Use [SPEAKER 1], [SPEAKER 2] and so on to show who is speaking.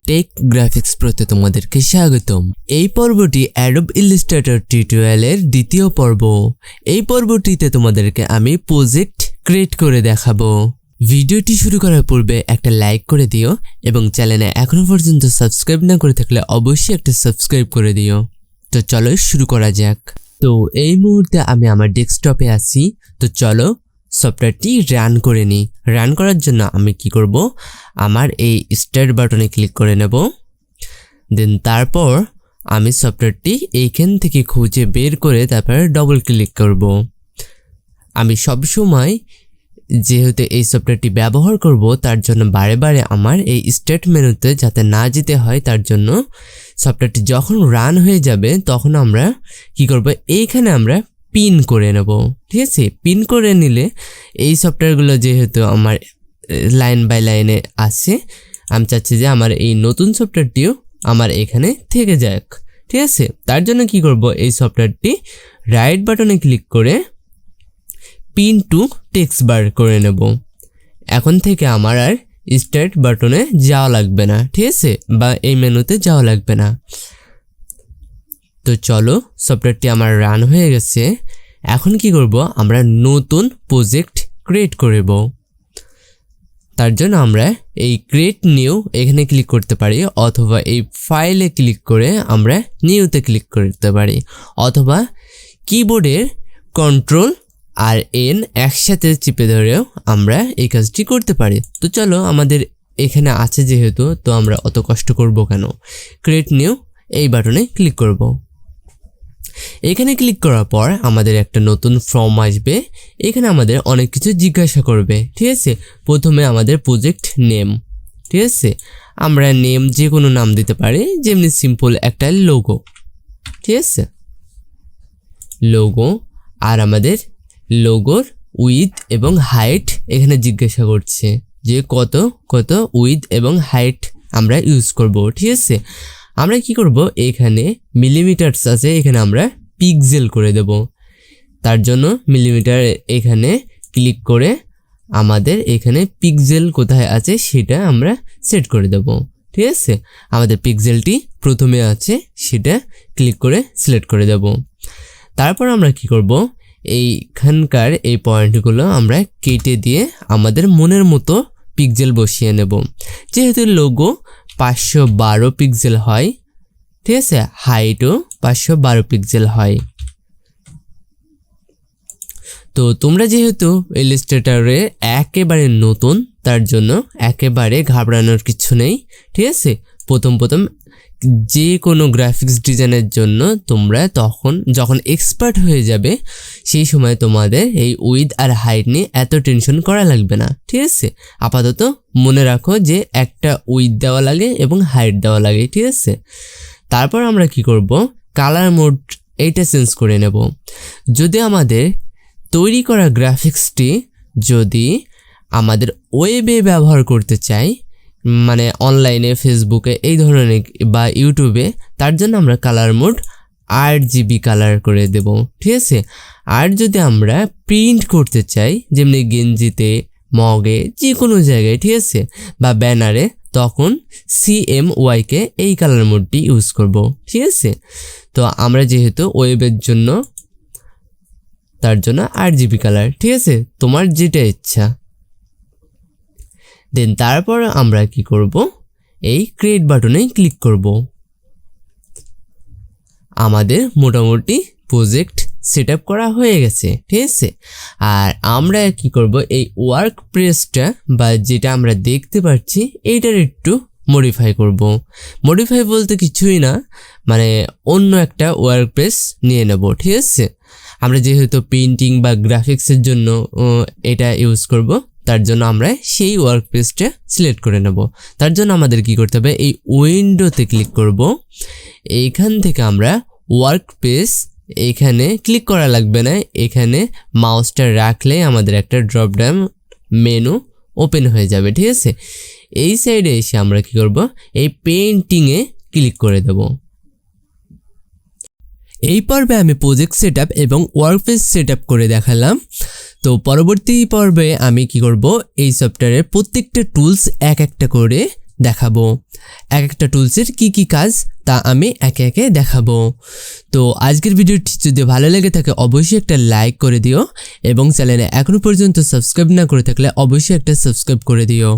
[SPEAKER 1] Take graphics প্রতে তোমাদেরকে স্বাগতম। এই পর্বটি Adobe illustrator টিউটোরিয়ালের দ্বিতীয় পর্ব। এই পর্বটিতে তোমাদেরকে আমি প্রজেক্ট ক্রিয়েট করে দেখাবো। ভিডিওটি শুরু করার পূর্বে একটা লাইক করে দিও এবং চ্যানেলে এখনো পর্যন্ত সাবস্ক্রাইব না করে থাকলে অবশ্যই একটা সাবস্ক্রাইব করে দিও। তো চলো শুরু করা যাক। তো এই মুহূর্তে আমি আমার ডেস্কটপে আছি। তো চলো সফটওয়্যারটি রান করে নিই। রান করার জন্য আমি কি করব, আমার এই স্টার্ট বাটনে ক্লিক করে নেব। দেন তারপর আমি সফটওয়্যারটি এইখান থেকে খুঁজে বের করে তারপর ডবল ক্লিক করব। আমি সব সময় যেহেতু এই সফটওয়্যারটি ব্যবহার করব তার জন্য বারে বারে আমার এই স্টার্ট মেনুতে যাতে না যেতে হয়, তার জন্য সফটওয়্যারটি যখন রান হয়ে যাবে তখন আমরা কি করব, এইখানে আমরা পিন করে নেব। ঠিক আছে, পিন করে নিলে এই সফটওয়্যারগুলো যেহেতু আমার লাইন বাই লাইনে আছে, আমি চাচ্ছি যে আমার এই নতুন সফটওয়্যারটিও আমার এখানে থেকে যাক। ঠিক আছে, তার জন্য কি করব, এই সফটওয়্যারটি রাইট বাটনে ক্লিক করে পিন টু টেক্সট বার করে নেব। এখন থেকে আমার আর স্টার্ট বাটনে যাওয়া লাগবে না, ঠিক আছে, বা এই মেনুতে যাওয়া লাগবে না। তো চলো সফটওয়্যারটি আমার রান হয়ে গেছে। এখন কি করব, আমরা নতুন প্রজেক্ট ক্রিয়েট করব। তার জন্য আমরা এই ক্রিয়েট নিউ এখানে ক্লিক করতে পারি, অথবা এই ফাইলে ক্লিক করে আমরা নিউতে ক্লিক করতে পারি, অথবা কিবোর্ডের কন্ট্রোল আর এন একসাথে চিপে ধরেও আমরা এই কাজটি করতে পারি। তো চলো, আমাদের এখানে আছে যেহেতু, তো আমরা অত কষ্ট করব কেন, ক্রিয়েট নিউ এই বাটনে ক্লিক করব। এখানে ক্লিক করার পর আমাদের একটা নতুন ফর্ম আসবে। এখানে আমাদের অনেক কিছু জিজ্ঞাসা করবে। ঠিক আছে, প্রথমে আমাদের প্রজেক্ট নেম। ঠিক আছে, আমরা নেম যে কোনো নাম দিতে পারি, যেমনি সিম্পল একটা লোগো। ঠিক আছে, লোগো। আর আমাদের লোগোর উইথ এবং হাইট এখানে জিজ্ঞাসা করছে যে কত কত উইথ এবং হাইট আমরা ইউজ করব। ঠিক আছে, আমরা কি করব, এখানে মিলিমিটারস আছে, এখানে আমরা পিক্সেল করে দেব। তার জন্য মিলিমিটার এখানে ক্লিক করে আমাদের এখানে পিক্সেল কোথায় আছে সেটা আমরা সেট করে দেব। ঠিক আছে, আমাদের পিক্সেলটি প্রথমে আছে, সেটা ক্লিক করে সিলেক্ট করে দেব। তারপর আমরা কি করব, এইখানকার এই পয়েন্টগুলো আমরা কেটে দিয়ে আমাদের মনের মতো পিক্সেল বসিয়ে নেব। যেহেতু লোগো 512 পিক্সেল হয়, ঠিক আছে, হাইটও 512 পিক্সেল হয়। তো তোমরা যেহেতু ইলাস্ট্রেটরে একেবারে নতুন, তার জন্য একেবারে ঘাবড়ানোর কিছু নেই। ঠিক আছে, প্রথম যে কোনো গ্রাফিক্স ডিজাইনের জন্য তোমরা যখন এক্সপার্ট হয়ে যাবে, সেই সময় তোমাদের এই উইথ আর হাইট নিয়ে এত টেনশন করা লাগবে না। ঠিক আছে, আপাতত মনে রাখো যে একটা উইথ দেওয়া লাগে এবং হাইট দেওয়া লাগে। ঠিক আছে, তারপর আমরা কি করব, কালার মোড এইটা চেঞ্জ করে নেব। যদি আমাদের তৈরি করা গ্রাফিক্সটি যদি আমাদের ওয়েবে ব্যবহার করতে চাই, মানে অনলাইনে ফেসবুকে এই ধরনের বা ইউটিউবে, তার জন্য আমরা কালার মোড RGB কালার করে দেব। ঠিক আছে, আর যদি আমরা প্রিন্ট করতে চাই, যেমনি গেঞ্জিতে, মগে, যে কোনো জায়গায়, ঠিক আছে, বা ব্যানারে, তখন CMYK এই কালার মোডটি ইউজ করব। ঠিক আছে, তো আমরা যেহেতু ওয়েবের জন্য, তার জন্য RGB কালার। ঠিক আছে, তোমার যেটা ইচ্ছা। দেন তারপর আমরা কি করব, এই ক্রিয়েট বাটনে ক্লিক করব। আমাদের মোটামুটি প্রজেক্ট সেট আপ করা হয়ে গেছে। ঠিক আছে, আর আমরা কি করব, এই ওয়ার্ক প্লেসটা বা যেটা আমরা দেখতে পাচ্ছি এইটার একটু মডিফাই করব। মডিফাই বলতে কিছুই না, মানে অন্য একটা ওয়ার্ক প্লেস নিয়ে নেব। ঠিক আছে, আমরা যেহেতু পেইন্টিং বা গ্রাফিক্সের জন্য এটা ইউজ করব, তার জন্য আমরা সেই ওয়ার্ক প্লেসটা সিলেক্ট করে নেব। তার জন্য আমাদের কি করতে হবে, এই উইন্ডোতে ক্লিক করব। এইখান থেকে আমরা ওয়ার্ক প্লেস, এখানে ক্লিক করা লাগবে না, এখানে মাউসটা রাখলে আমাদের একটা ড্রপ ডাউন মেনু ওপেন হয়ে যাবে। ঠিক আছে, এই সাইডে এসে আমরা কি করব, এই পেইন্টিংয়ে ক্লিক করে দেব। এই পর্বে আমি প্রজেক্ট সেটআপ এবং ওয়ার্কপ্লেস সেটআপ করে দেখালাম। তো পরবর্তী পর্বে আমি কি করব, এই সফটওয়্যারের প্রত্যেকটা টুলস এক একটা করে দেখাবো। এক একটা টুলসের কি কি কাজ তা আমি একে একে দেখাবো। তো আজকের ভিডিওটি যদি ভালো লেগে থাকে অবশ্যই একটা লাইক করে দিও এবং চ্যানেলে এখনো পর্যন্ত সাবস্ক্রাইব না করে থাকলে অবশ্যই একটা সাবস্ক্রাইব করে দিও।